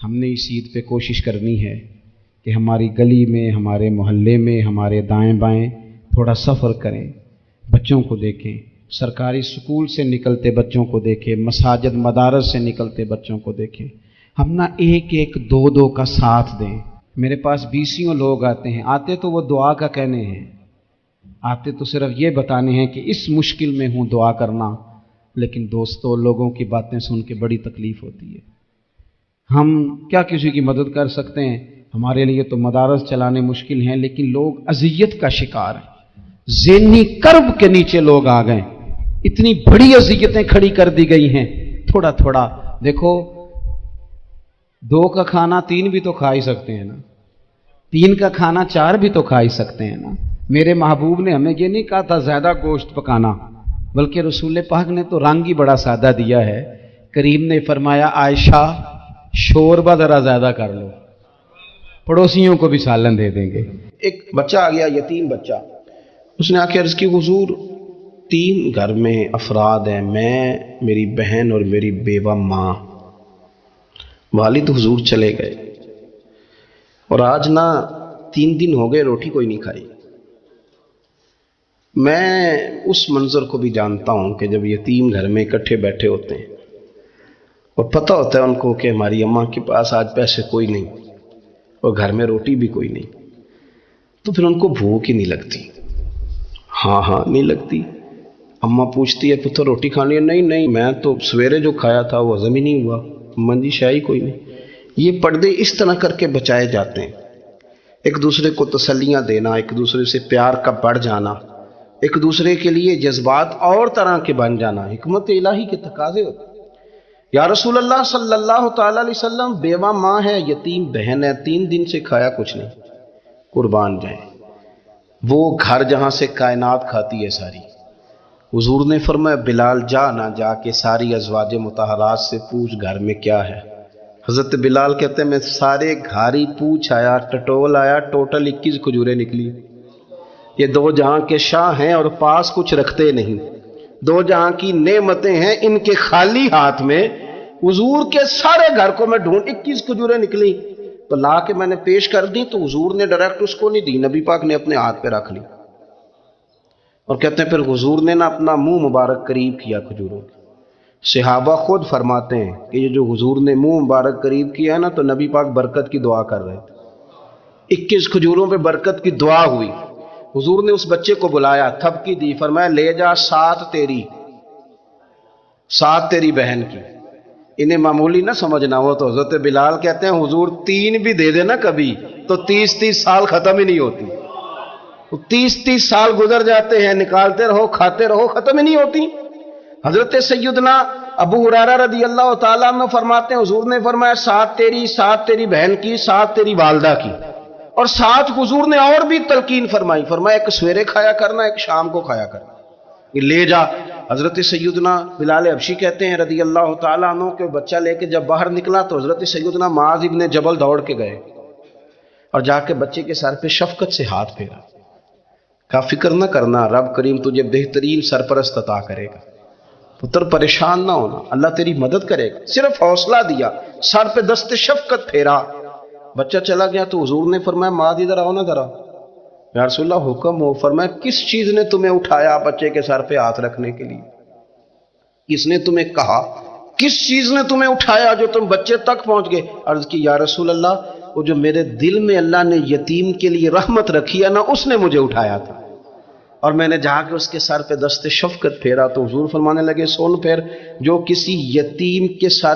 ہم نے اس عید پہ کوشش کرنی ہے کہ ہماری گلی میں، ہمارے محلے میں، ہمارے دائیں بائیں تھوڑا سفر کریں، بچوں کو دیکھیں، سرکاری سکول سے نکلتے بچوں کو دیکھیں، مساجد مدارس سے نکلتے بچوں کو دیکھیں۔ ہم نہ ایک ایک دو دو کا ساتھ دیں۔ میرے پاس بیسیوں لوگ آتے ہیں، آتے تو وہ دعا کا کہنے ہیں، آتے تو صرف یہ بتانے ہیں کہ اس مشکل میں ہوں دعا کرنا، لیکن دوستوں لوگوں کی باتیں سن کے بڑی تکلیف ہوتی ہے۔ ہم کیا کسی کی مدد کر سکتے ہیں؟ ہمارے لیے تو مدارس چلانے مشکل ہیں، لیکن لوگ اذیت کا شکار ہیں، ذہنی کرب کے نیچے لوگ آ گئے، اتنی بڑی اذیتیں کھڑی کر دی گئی ہیں۔ تھوڑا تھوڑا دیکھو، 2 کا کھانا 3 بھی تو کھا ہی سکتے ہیں نا، 3 کا کھانا 4 بھی تو کھا ہی سکتے ہیں نا۔ میرے محبوب نے ہمیں یہ نہیں کہا تھا زیادہ گوشت پکانا، بلکہ رسول پاک نے تو رنگ ہی بڑا سادہ دیا ہے۔ کریم نے فرمایا عائشہ شوربہ ذرا زیادہ کر لو، پڑوسیوں کو بھی سالن دے دیں گے۔ ایک بچہ آ گیا، یتیم بچہ، اس نے آ کے عرض کی حضور 3 گھر میں افراد ہیں، میں، میری بہن اور میری بیوہ ماں، والد حضور چلے گئے اور آج نہ 3 دن ہو گئے روٹی کوئی نہیں کھائی۔ میں اس منظر کو بھی جانتا ہوں کہ جب یتیم گھر میں اکٹھے بیٹھے ہوتے ہیں اور پتہ ہوتا ہے ان کو کہ ہماری اماں کے پاس آج پیسے کوئی نہیں اور گھر میں روٹی بھی کوئی نہیں، تو پھر ان کو بھوک ہی نہیں لگتی۔ ہاں نہیں لگتی۔ اماں پوچھتی ہے پتر روٹی کھانی ہے؟ نہیں، میں تو سویرے جو کھایا تھا وہ ہضم ہی نہیں ہوا، اماں جی شاہی کوئی نہیں۔ یہ پردے اس طرح کر کے بچائے جاتے ہیں، ایک دوسرے کو تسلیاں دینا، ایک دوسرے سے پیار کا بڑھ جانا، ایک دوسرے کے لیے جذبات اور طرح کے بن جانا، حکمت الہی کے تقاضے ہوتے ہیں۔ یا رسول اللہ صلی اللہ تعالی علیہ وسلم بیوہ ماں ہے، یتیم بہن ہے، 3 دن سے کھایا کچھ نہیں، قربان جائیں۔ وہ گھر جہاں سے کائنات کھاتی ہے ساری، حضور نے فرمایا بلال جا کے ساری ازواج مطہرات سے پوچھ گھر میں کیا ہے۔ حضرت بلال کہتے ہیں میں سارے گھاری پوچھ آیا، ٹٹول آیا، ٹوٹل 21 کھجوریں نکلی۔ یہ 2 جہاں کے شاہ ہیں اور پاس کچھ رکھتے نہیں، 2 جہاں کی نعمتیں ہیں، ان کے خالی ہاتھ میں حضور کے سارے گھر کو میں ڈھونڈ 21 کھجوریں نکلی تو لا کے میں نے پیش کر دی، تو حضور نے ڈائریکٹ اس کو نہیں دی، نبی پاک نے اپنے ہاتھ پہ رکھ لی اور کہتے ہیں پھر حضور نے نا اپنا منہ مبارک قریب کیا کھجوروں کے۔ صحابہ خود فرماتے ہیں کہ یہ جو حضور نے منہ مبارک قریب کیا ہے نا تو نبی پاک برکت کی دعا کر رہے تھے، 21 کھجوروں پہ برکت کی دعا ہوئی۔ حضور نے اس بچے کو بلایا، تھپکی دی، فرمایا لے جا 7 تیری بہن کی۔ انہیں معمولی نہ سمجھنا، وہ تو حضرت بلال کہتے ہیں حضور 3 بھی دے دینا کبھی تو 30 سال ختم ہی نہیں ہوتی، 30 سال گزر جاتے ہیں، نکالتے رہو کھاتے رہو، ختم ہی نہیں ہوتی۔ حضرت سیدنا ابو ہریرہ رضی اللہ تعالیٰ عنہ فرماتے ہیں حضور نے فرمایا 7 تیری، 7 تیری بہن کی، 7 تیری والدہ کی، اور 7 حضور نے اور بھی تلقین فرمائی، فرمایا ایک سویرے کھایا کرنا، ایک شام کو کھایا کرنا، یہ لے جا۔ حضرت سیدنا بلال حبشی کہتے ہیں رضی اللہ تعالیٰ عنہ کہ بچہ لے کے جب باہر نکلا تو حضرت سیدنا معاذ ابن جبل دوڑ کے گئے اور جا کے بچے کے سر پہ شفقت سے ہاتھ پھیرا، کا فکر نہ کرنا، رب کریم تجھے بہترین سرپرست عطا کرے گا، پتر پریشان نہ ہونا، اللہ تیری مدد کرے گا۔ صرف حوصلہ دیا، سر پہ دست شفقت پھیرا، بچہ چلا گیا تو حضور نے فرمایا معاذ ادھر آؤ نا ذرا۔ یا رسول اللہ حکم ہو۔ فرمایا کس چیز نے تمہیں اٹھایا بچے کے سر پہ ہاتھ رکھنے کے لیے؟ کس نے تمہیں کہا؟ کس چیز نے تمہیں اٹھایا جو تم بچے تک پہنچ گئے؟ عرض کی یا رسول اللہ وہ جو میرے دل میں اللہ نے یتیم کے لیے رحمت رکھی ہے نا، اس نے مجھے اٹھایا تھا، اور میں نے جا کے اس کے سر پہ دست شفقت پھیرا تو حضور فرمانے لگے سن پھر جو کسی یتیم کے ساتھ